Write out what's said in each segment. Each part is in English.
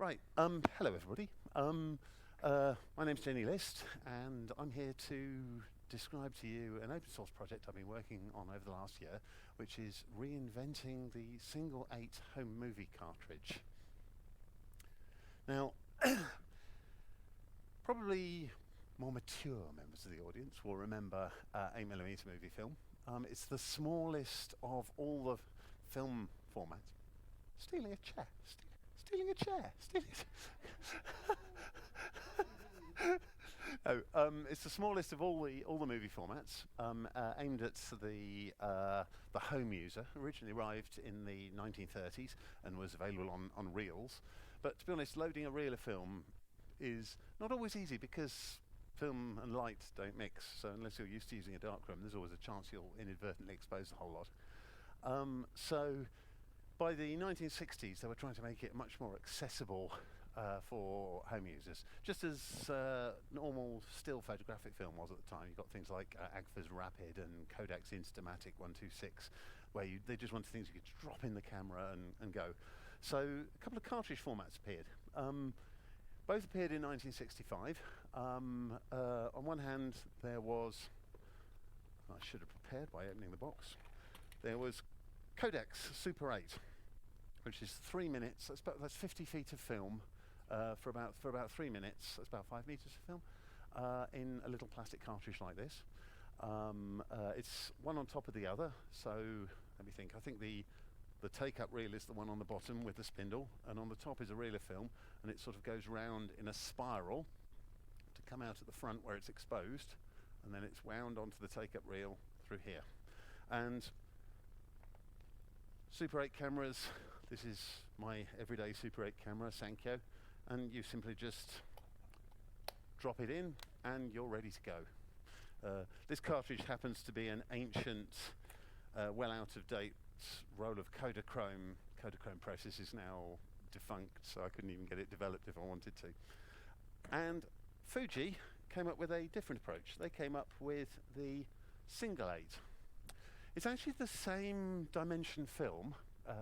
Right, hello everybody. My name's Jenny List, and I'm here to describe to you an open source project I've been working on over the last year, which is reinventing the single 8 home movie cartridge. Now, probably more mature members of the audience will remember 8mm movie film. It's the smallest of all the film formats. Stealing a chair. Stealing a chair. No, it's the smallest of all the movie formats, aimed at the home user. Originally arrived in the 1930s and was available on reels. But to be honest, loading a reel of film is not always easy because film and light don't mix. So unless you're used to using a darkroom, there's always a chance you'll inadvertently expose the whole lot. So by the 1960s, they were trying to make it much more accessible for home users, just as normal still photographic film was at the time. You've got things like Agfa's Rapid and Kodak's Instamatic 126, where they just wanted things you could drop in the camera and go. So a couple of cartridge formats appeared. Both appeared in 1965. On one hand, there was, I should have prepared by opening the box, there was Kodak's Super 8, which is 3 minutes. That's 50 feet of film for about 3 minutes. That's about 5 meters of film in a little plastic cartridge like this. It's one on top of the other. So let me think. I think the take-up reel is the one on the bottom with the spindle, and on the top is a reel of film, and it sort of goes round in a spiral to come out at the front where it's exposed, and then it's wound onto the take-up reel through here. And Super 8 cameras, this is my everyday Super 8 camera, Sankyo, and you simply just drop it in and you're ready to go. This cartridge happens to be an ancient, well out of date roll of Kodachrome. Kodachrome process is now defunct, so I couldn't even get it developed if I wanted to. And Fuji came up with a different approach. They came up with the single 8. It's actually the same dimension film,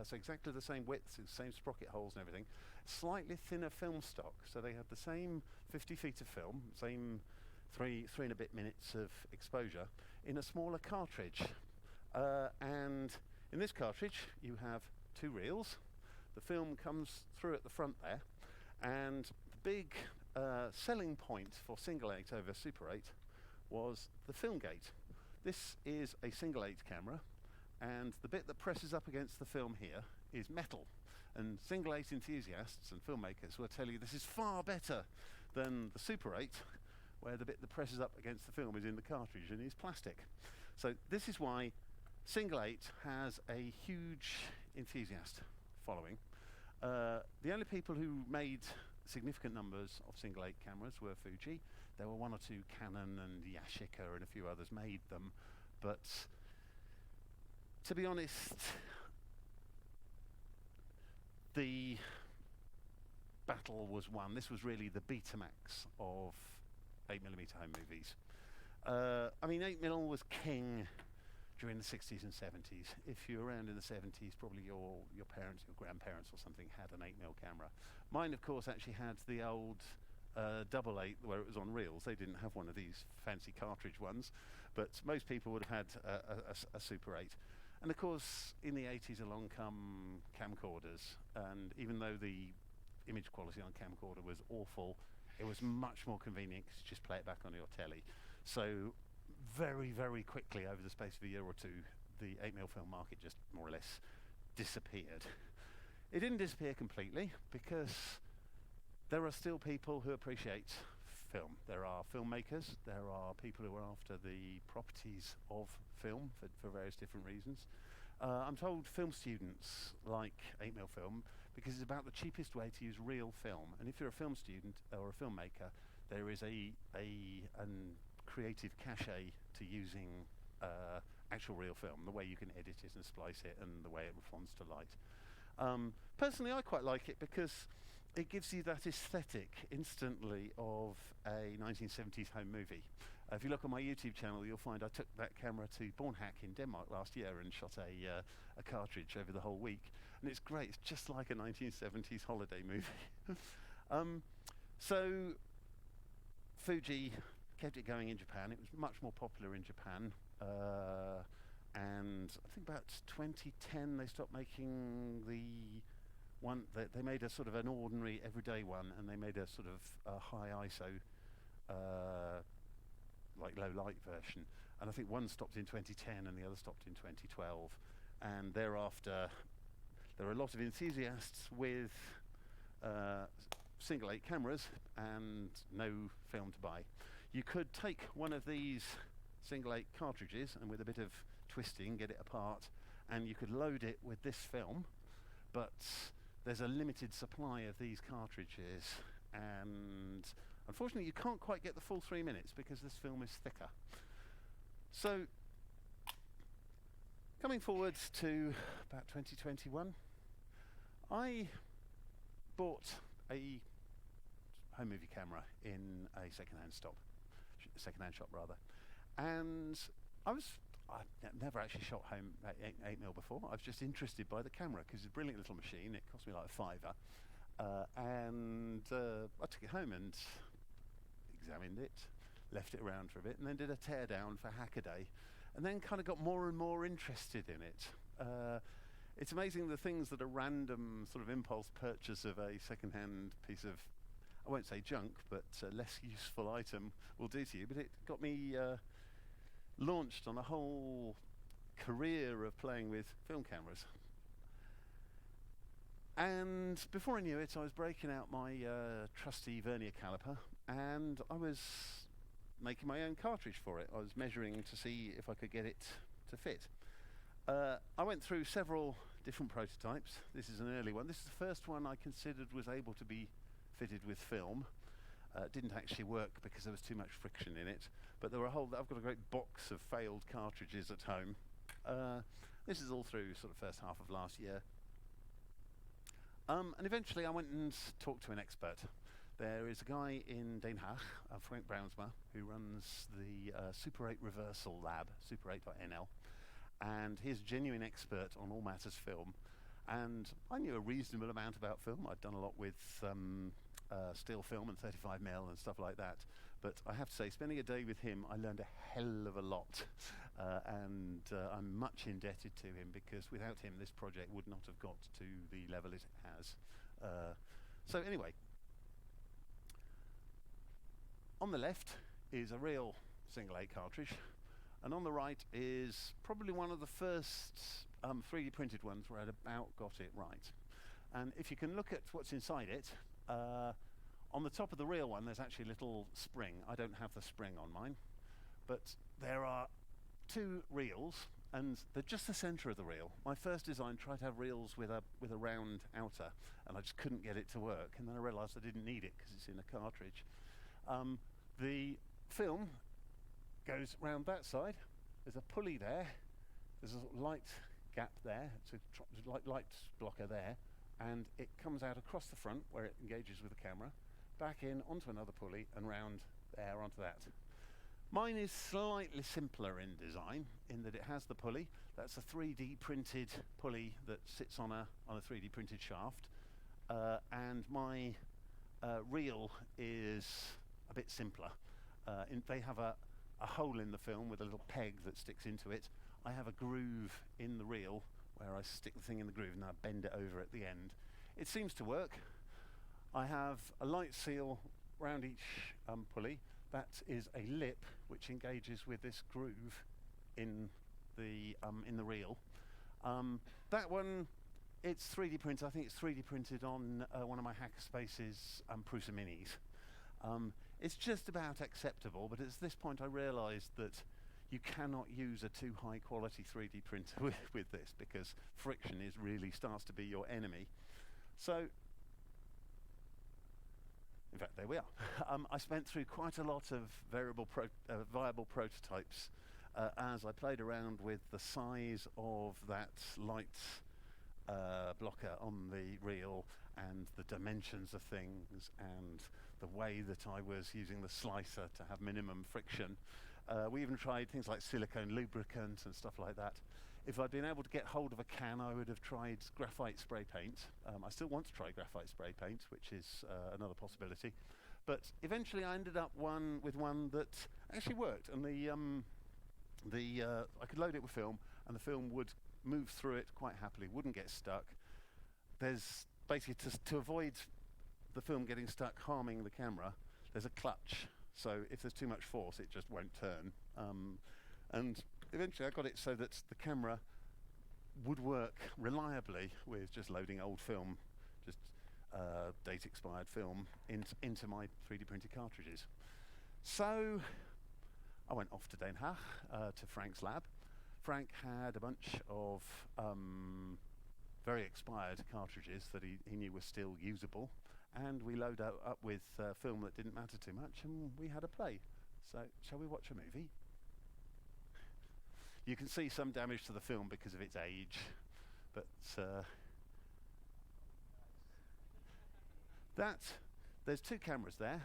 so exactly the same width, same sprocket holes and everything, slightly thinner film stock. So they had the same 50 feet of film, same three and a bit minutes of exposure in a smaller cartridge. And in this cartridge, you have 2 reels. The film comes through at the front there, and the big selling point for single 8 over Super 8 was the film gate. This is a single 8 camera, and the bit that presses up against the film here is metal. And single 8 enthusiasts and filmmakers will tell you this is far better than the Super 8, where the bit that presses up against the film is in the cartridge and is plastic. So this is why single 8 has a huge enthusiast following. The only people who made significant numbers of single 8 cameras were Fuji. There were 1 or 2 Canon and Yashica and a few others made them, but to be honest, the battle was won. This was really the Betamax of 8mm home movies. I mean, 8mm was king during the 60s and 70s. If you're around in the 70s, probably your parents, your grandparents or something had an 8mm camera. Mine, of course, actually had the old double 8 where it was on reels. They didn't have one of these fancy cartridge ones, but most people would have had a Super 8. And of course, in the 80s along come camcorders, and even though the image quality on camcorder was awful, it was much more convenient because you just play it back on your telly. So very, very quickly, over the space of a year or two, the 8mm film market just more or less disappeared. It didn't disappear completely because there are still people who appreciate film. There are filmmakers, there are people who are after the properties of film for various different reasons. I'm told film students like 8mm film because it's about the cheapest way to use real film. And if you're a film student or a filmmaker, there is a creative cachet to using actual real film, the way you can edit it and splice it and the way it responds to light. Personally, I quite like it because it gives you that aesthetic instantly of a 1970s home movie. If you look on my YouTube channel, you'll find I took that camera to Bornhack in Denmark last year and shot a cartridge over the whole week. And it's great. It's just like a 1970s holiday movie. So Fuji kept it going in Japan. It was much more popular in Japan. And I think about 2010 they stopped making the one. They made a sort of an ordinary everyday one, and they made a sort of high ISO like low light version. And I think one stopped in 2010 and the other stopped in 2012. And thereafter there are a lot of enthusiasts with single 8 cameras and no film to buy. You could take one of these single 8 cartridges and with a bit of twisting get it apart, and you could load it with this film, but there's a limited supply of these cartridges, and unfortunately you can't quite get the full 3 minutes because this film is thicker. So coming forwards to about 2021, I bought a home movie camera in a second-hand shop rather, and I've never actually shot home at 8mm before. I was just interested by the camera because it's a brilliant little machine. It cost me like a £5, and I took it home and examined it, left it around for a bit, and then did a teardown for Hackaday, and then kind of got more and more interested in it. It's amazing the things that a random sort of impulse purchase of a second-hand piece of, I won't say junk, but less useful item will do to you. But it got me launched on a whole career of playing with film cameras. And before I knew it, I was breaking out my trusty vernier caliper, and I was making my own cartridge for it. I was measuring to see if I could get it to fit. I went through several different prototypes. This is an early one. This is the first one I considered was able to be fitted with film. Didn't actually work because there was too much friction in it, but there were I've got a great box of failed cartridges at home. This is all through sort of first half of last year. And eventually I went and talked to an expert. There is a guy in Den Haag, Frank Brownsma, who runs the Super 8 Reversal Lab, super8.nl, and he's a genuine expert on all matters film. And I knew a reasonable amount about film. I'd done a lot with still film and 35mm and stuff like that. But I have to say, spending a day with him, I learned a hell of a lot. And I'm much indebted to him, because without him, this project would not have got to the level it has. So anyway, on the left is a real single 8 cartridge, and on the right is probably one of the first 3D printed ones where I'd about got it right. And if you can look at what's inside it, on the top of the real one there's actually a little spring. I don't have the spring on mine, but there are 2 reels, and they're just the center of the reel. My first design tried to have reels with a round outer, and I just couldn't get it to work, and then I realized I didn't need it because it's in a cartridge. The film goes round that side. There's a pulley there, there's a light gap there, it's a light blocker there, and it comes out across the front where it engages with the camera, back in onto another pulley, and round there onto that. Mine is slightly simpler in design in that it has the pulley. That's a 3D printed pulley that sits on a 3D printed shaft, and my reel is a bit simpler. They have a hole in the film with a little peg that sticks into it. I have a groove in the reel where I stick the thing in the groove and I bend it over at the end. It seems to work. I have a light seal round each pulley. That is a lip which engages with this groove in the reel. That one, it's 3D printed. I think it's 3D printed on one of my Hackerspace's Prusa Minis. It's just about acceptable, but at this point I realized that you cannot use a too high quality 3D printer with this, because friction really starts to be your enemy. So, in fact, there we are. I spent through quite a lot of viable prototypes as I played around with the size of that light blocker on the reel, and the dimensions of things, and the way that I was using the slicer to have minimum friction. We even tried things like silicone lubricant and stuff like that. If I'd been able to get hold of a can, I would have tried graphite spray paint. I still want to try graphite spray paint, which is another possibility. But eventually I ended up with one that actually worked, and I could load it with film, and the film would move through it quite happily, wouldn't get stuck. There's basically, to avoid the film getting stuck harming the camera, there's a clutch. So if there's too much force, it just won't turn. And eventually I got it so that the camera would work reliably with just loading old film, just date expired film into my 3D printed cartridges. So I went off to Den Haag, to Frank's lab. Frank had a bunch of very expired cartridges that he knew were still usable, and we loaded up with film that didn't matter too much, and we had a play. So shall we watch a movie? You can see some damage to the film because of its age, but there's two cameras there.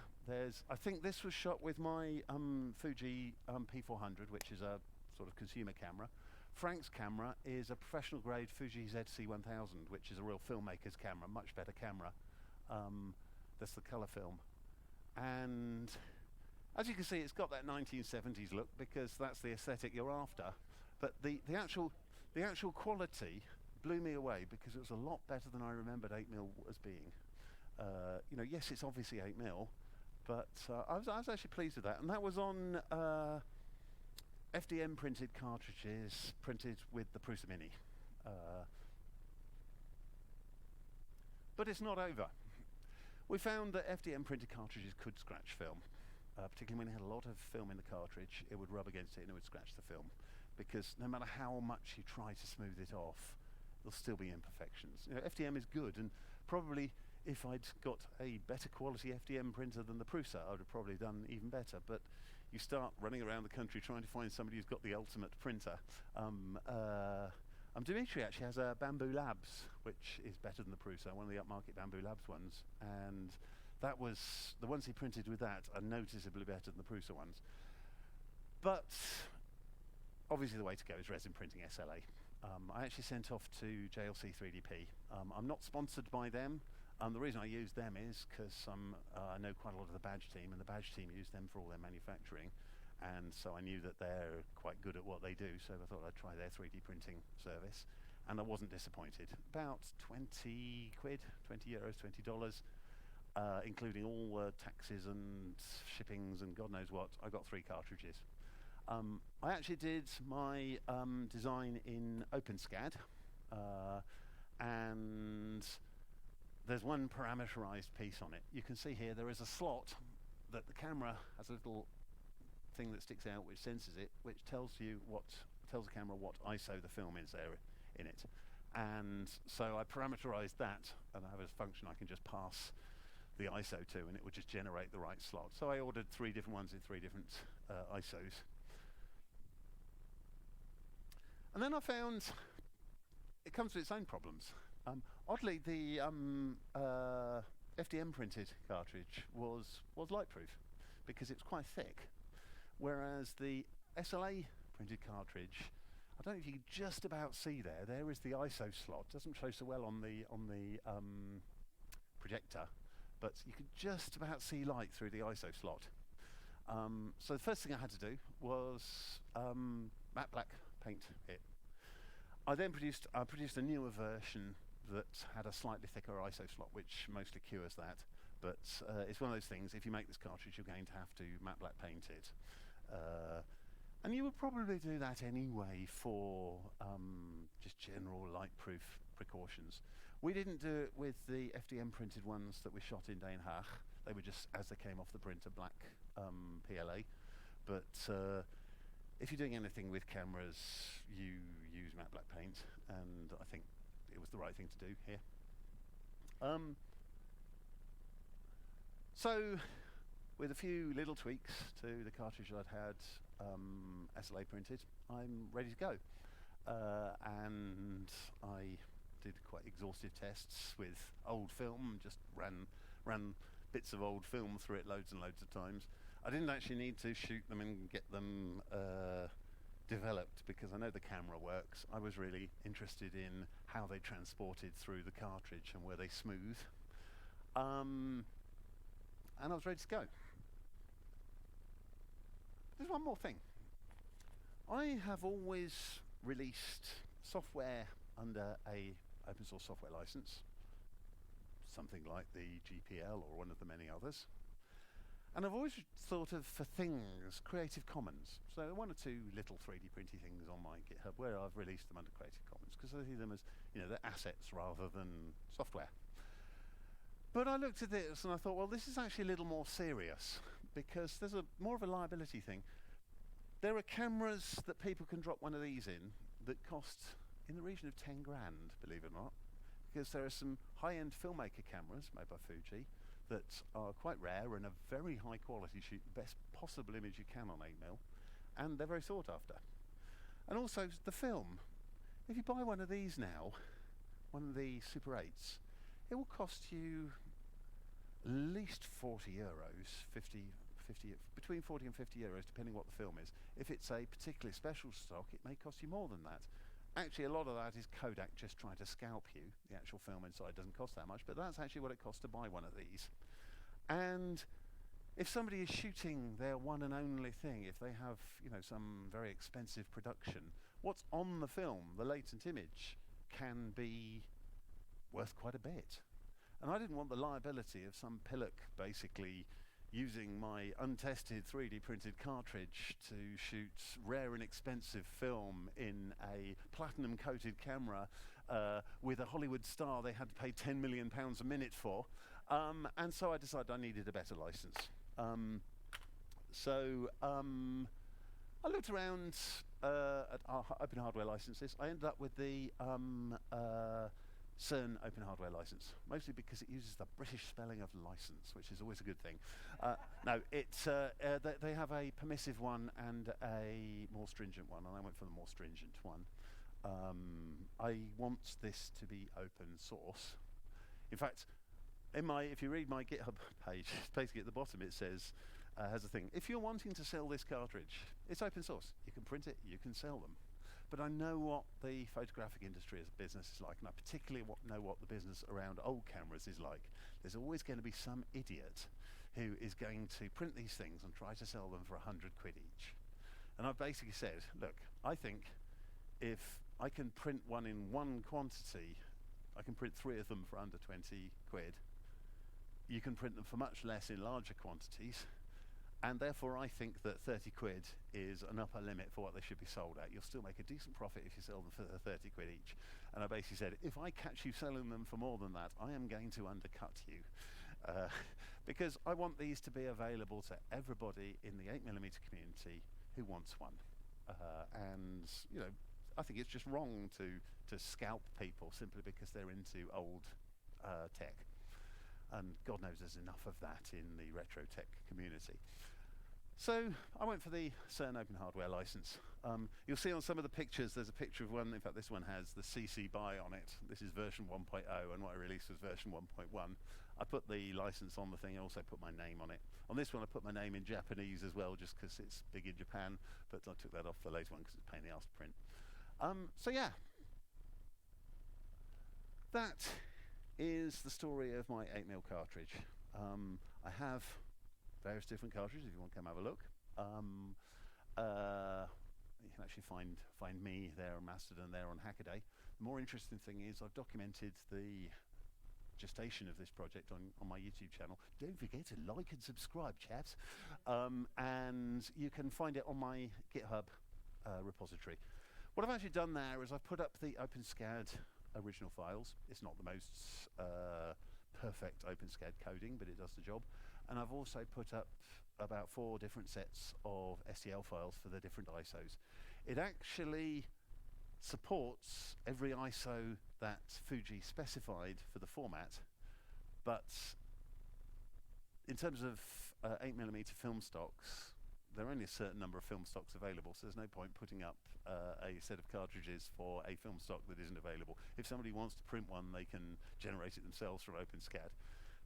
I think this was shot with my Fuji P400, which is a sort of consumer camera. Frank's camera is a professional grade Fuji ZC-1000, which is a real filmmaker's camera, much better camera. That's the colour film. And as you can see, it's got that 1970s look because that's the aesthetic you're after. But the actual quality blew me away because it was a lot better than I remembered 8mm as being. You know, yes, it's obviously 8mm, but I was actually pleased with that. And that was on FDM printed cartridges, printed with the Prusa Mini. But it's not over. We found that FDM printed cartridges could scratch film, particularly when it had a lot of film in the cartridge. It would rub against it and it would scratch the film, because no matter how much you try to smooth it off, there'll still be imperfections. You know, FDM is good, and probably if I'd got a better quality FDM printer than the Prusa, I would have probably done even better. But you start running around the country trying to find somebody who's got the ultimate printer. Dimitri actually has a Bamboo Labs, which is better than the Prusa, one of the upmarket Bamboo Labs ones. And that was, the ones he printed with that are noticeably better than the Prusa ones. But obviously the way to go is resin printing SLA. I actually sent off to JLC 3DP. I'm not sponsored by them. The reason I use them is because I know quite a lot of the badge team, and the badge team use them for all their manufacturing. And so I knew that they're quite good at what they do, so I thought I'd try their 3D printing service. And I wasn't disappointed. About 20 quid, 20 euros, $20, including all the taxes and shippings and God knows what. I got 3 cartridges. I actually did my design in OpenSCAD, and there's one parameterized piece on it. You can see here there is a slot that the camera has a little thing that sticks out which senses it, which tells the camera what ISO the film is there in it. And so I parameterized that, and I have a function I can just pass the ISO to, and it would just generate the right slot. So I ordered 3 different ones in 3 different ISOs. And then I found it comes with its own problems. Oddly, the FDM printed cartridge was Lightproof because it's quite thick, whereas the SLA printed cartridge, I don't know if you can just about see there is the ISO slot. Doesn't show so well on the projector, but you can just about see light through the ISO slot. So the first thing I had to do was matte black paint it. I then produced a newer version that had a slightly thicker ISO slot, which mostly cures that. But it's one of those things, if you make this cartridge, you're going to have to matte black paint it. And you would probably do that anyway for just general light-proof precautions. We didn't do it with the FDM printed ones that we shot in Den Haag. They were just, as they came off the printer, black PLA. But if you're doing anything with cameras, you use matte black paint, and I think it was the right thing to do here. So, with a few little tweaks to the cartridge that I'd had SLA printed, I'm ready to go. And I did quite exhaustive tests with old film, just ran bits of old film through it loads and loads of times. I didn't actually need to shoot them and get them developed because I know the camera works. I was really interested in how they transported through the cartridge and were they smooth. And I was ready to go. There's one more thing. I have always released software under a open source software license, something like the GPL or one of the many others. And I've always thought of, for things, Creative Commons. So one or two little 3D printy things on my GitHub where I've released them under Creative Commons because I see them as, they're assets rather than software. But I looked at this and I thought, well, this is actually a little more serious because there's more of a liability thing. There are cameras that people can drop one of these in that cost in the region of 10 grand, believe it or not, because there are some high-end filmmaker cameras made by Fuji that are quite rare and a very high quality, shoot the best possible image you can on 8mm, and they're very sought after. And also the film. If you buy one of these now, one of the Super 8s, it will cost you at least 40 euros, between 40 and 50 euros, depending what the film is. If it's a particularly special stock, it may cost you more than that. Actually, a lot of that is Kodak just trying to scalp you. The actual film inside doesn't cost that much, but that's actually what it costs to buy one of these. And if somebody is shooting their one and only thing, if they have, some very expensive production, what's on the film, the latent image, can be worth quite a bit. And I didn't want the liability of some pillock basically using my untested 3D printed cartridge to shoot rare and expensive film in a platinum coated camera with a Hollywood star they had to pay £10 million a minute for. And so I decided I needed a better license. I looked around at our open hardware licenses. I ended up with the CERN open hardware license, mostly because it uses the British spelling of license, which is always a good thing. No, they have a permissive one and a more stringent one, and I went for the more stringent one. I want this to be open source. In fact, if you read my GitHub page, basically at the bottom it says, has a thing, if you're wanting to sell this cartridge, it's open source. You can print it, you can sell them. But I know what the photographic industry as a business is like, and I particularly know what the business around old cameras is like. There's always going to be some idiot who is going to print these things and try to sell them for 100 quid each. And I've basically said, look, I think if I can print one in one quantity, I can print 3 of them for under 20 quid. You can print them for much less in larger quantities. And therefore, I think that 30 quid is an upper limit for what they should be sold at. You'll still make a decent profit if you sell them for 30 quid each. And I basically said, if I catch you selling them for more than that, I am going to undercut you. Because I want these to be available to everybody in the 8mm community who wants one. I think it's just wrong to scalp people simply because they're into old tech. And God knows there's enough of that in the retro tech community. So I went for the CERN open hardware license. You'll see on some of the pictures there's a picture of one, in fact this one has the CC BY on it. This is version 1.0 and what I released was version 1.1. I put the license on the thing, I also put my name on it. On this one I put my name in Japanese as well just because it's big in Japan, but I took that off the later one because it's a pain in the arse to print. So yeah, that is the story of my 8mm cartridge. I have various different cartridges if you want to come have a look. You can actually find me there on Mastodon there on Hackaday. The more interesting thing is I've documented the gestation of this project on my YouTube channel. Don't forget to like and subscribe, chaps. And you can find it on my GitHub repository. What I've actually done there is I've put up the OpenSCAD original files. It's not the most perfect OpenSCAD coding, but it does the job. And I've also put up about 4 different sets of STL files for the different ISOs. It actually supports every ISO that Fuji specified for the format, but in terms of 8mm film stocks, there are only a certain number of film stocks available, so there's no point putting up a set of cartridges for a film stock that isn't available. If somebody wants to print one, they can generate it themselves from OpenSCAD.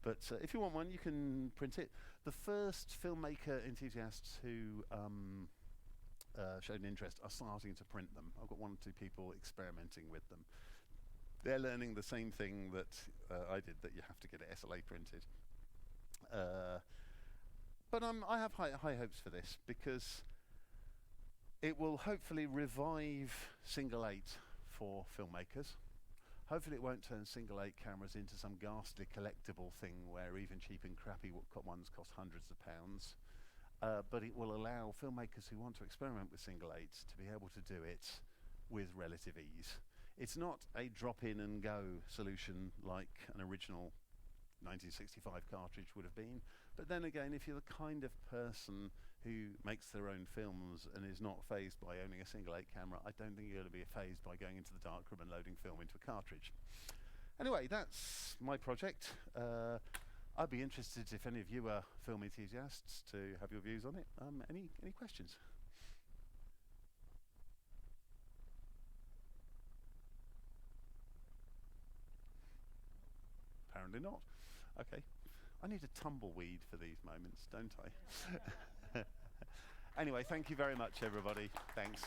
But if you want one, you can print it. The first filmmaker enthusiasts who showed an interest are starting to print them. I've got 1 or 2 people experimenting with them. They're learning the same thing that I did, that you have to get it SLA printed. But I have high hopes for this, because it will hopefully revive single 8 for filmmakers. Hopefully it won't turn single 8 cameras into some ghastly collectible thing where even cheap and crappy ones cost hundreds of pounds. But it will allow filmmakers who want to experiment with single 8s to be able to do it with relative ease. It's not a drop-in and go solution like an original 1965 cartridge would have been. But then again, if you're the kind of person who makes their own films and is not fazed by owning a single 8 camera, I don't think you're going to be fazed by going into the darkroom and loading film into a cartridge. Anyway, that's my project. I'd be interested, if any of you are film enthusiasts, to have your views on it. Any questions? Apparently not. Okay. I need a tumbleweed for these moments, don't I? Anyway, thank you very much, everybody. Thanks.